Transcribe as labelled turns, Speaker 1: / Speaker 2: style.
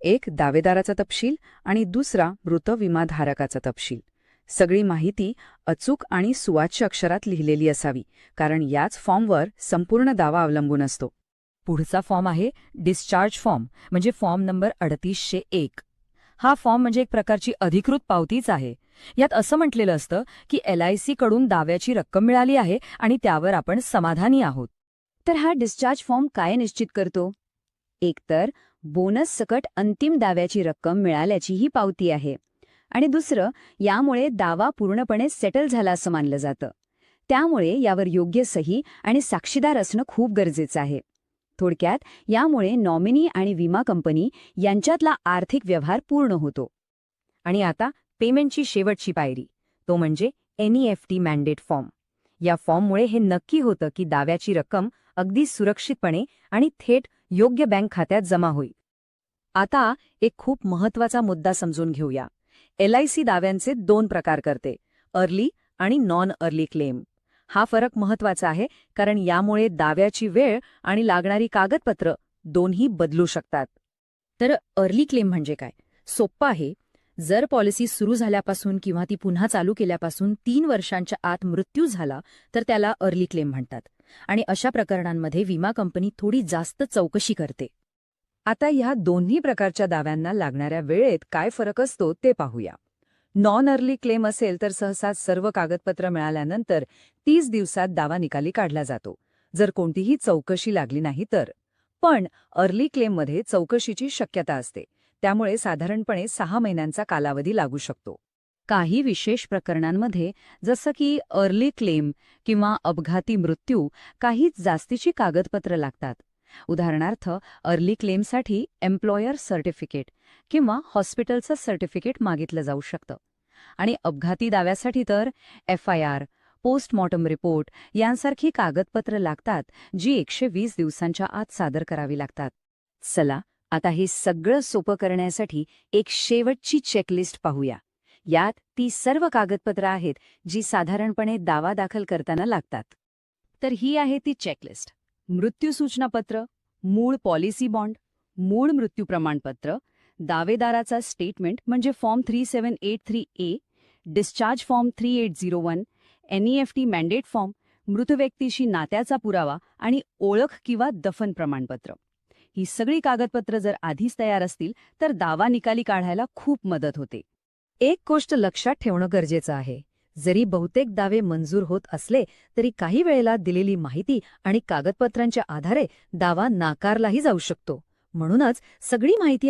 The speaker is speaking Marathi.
Speaker 1: एक दावेदाराचा तपशील आणि दुसरा मृत विमाधारकाचा तपशील. सगळी माहिती अचूक आणि सुवाच्य अक्षरात लिहिलेली असावी, कारण याच फॉर्मवर संपूर्ण दावा अवलंबून असतो.
Speaker 2: पुढचा फॉर्म आहे डिस्चार्ज फॉर्म, म्हणजे फॉर्म नंबर 3801. हा फॉर्म म्हणजे एक प्रकारची अधिकृत पावतीच आहे. यात असं म्हटलेलं असतं की LIC कडून दाव्याची रक्कम मिळाली आहे आणि त्यावर आपण समाधानी आहोत.
Speaker 3: तर हा डिस्चार्ज फॉर्म काय निश्चित करतो? एकतर बोनस सकट अंतिम दाव्याची रक्कम मिळाल्याची ही पावती आहे, आणि दुसरं, यामुळे दावा पूर्णपणे सेटल झाला असं मानलं जातं. त्यामुळे यावर योग्य सही आणि साक्षीदार असणं खूप गरजेचं आहे. थोडक्यात, यामुळे नॉमिनी आणि विमा कंपनी यांच्यातला आर्थिक व्यवहार पूर्ण होतो.
Speaker 2: आणि आता पेमेंटची शेवटची पायरी, तो म्हणजे NEFT मॅन्डेट फॉर्म. या फॉर्ममुळे हे नक्की होतं की दाव्याची रक्कम अगदी सुरक्षितपणे आणि थेट योग्य बँक खात्यात जमा होईल. आता एक खूप महत्त्वाचा मुद्दा समजून घेऊया. LIC दाव्यांचे 2 प्रकार करते, अर्ली आणि नॉन अर्ली क्लेम. हा फरक महत्त्वाचा आहे, कारण यामुळे दाव्याची वेळ आणि लागणारी कागदपत्र दोन्ही बदलू शकतात. तर अर्ली क्लेम म्हणजे काय? सोप्पं आहे. जर पॉलिसी सुरू झाल्यापासून किंवा ती पुन्हा चालू केल्यापासून 3 वर्षांच्या आत मृत्यू झाला तर त्याला अर्ली क्लेम म्हणतात. आणि अशा प्रकरणांमध्ये विमा कंपनी थोडी जास्त चौकशी करते.
Speaker 3: आता ह्या दोन्ही प्रकारच्या दाव्यांना लागणाऱ्या वेळेत काय फरक असतो ते पाहूया. नॉन अर्ली क्लेम असेल तर सहसा सर्व कागदपत्र मिळाल्यानंतर 30 दिवसात दावा निकाली काढला जातो, जर कोणतीही चौकशी लागली नाही तर. पण अर्ली क्लेममध्ये चौकशीची शक्यता असते, त्यामुळे साधारणपणे 6 महिन्यांचा कालावधी लागू शकतो.
Speaker 2: काही विशेष प्रकरणांमध्ये, जसं की अर्ली क्लेम किंवा अपघाती मृत्यू, काही जास्तीची कागदपत्र लागतात. उदाहरणार्थ, अर्ली क्लेमसाठी एम्प्लॉयर सर्टिफिकेट किंवा हॉस्पिटलचं सर्टिफिकेट मागितलं जाऊ शकतं. आणि अपघाती दाव्यासाठी तर FIR, पोस्टमॉर्टम रिपोर्ट यांसारखी कागदपत्र लागतात, जी 120 दिवसांच्या आत सादर करावी लागतात.
Speaker 3: चला, आता हे सगळं सोपं करण्यासाठी एक शेवटची चेकलिस्ट पाहूया. यात ती सर्व कागदपत्र आहेत जी साधारणपणे दावा दाखल करताना लागतात. तर ही आहे ती चेकलिस्ट. मृत्यू सूचनापत्र, मूळ पॉलिसी बॉन्ड, मूळ मृत्यू प्रमाणपत्र, दावेदाराचा स्टेटमेंट म्हणजे form 3783A, discharge form 3801, NEFT mandate form, मृत व्यक्तीशी नात्याचा पुरावा आणि ओळख किंवा दफन प्रमाणपत्र. ही सगळी कागदपत्र जर आधीच तयार असतील तर दावा निकाली काढायला खूप मदत होते.
Speaker 2: एक गोष्ट लक्षात ठेवणं गरजेचं आहे. जरी बहुतेक दावे मंजूर होत असले तरी काही वेळेला दिलेली माहिती आणि कागदपत्रांच्या आधारे दावा नाकारलाही जाऊ शकतो. म्हणूनच सगळी माहिती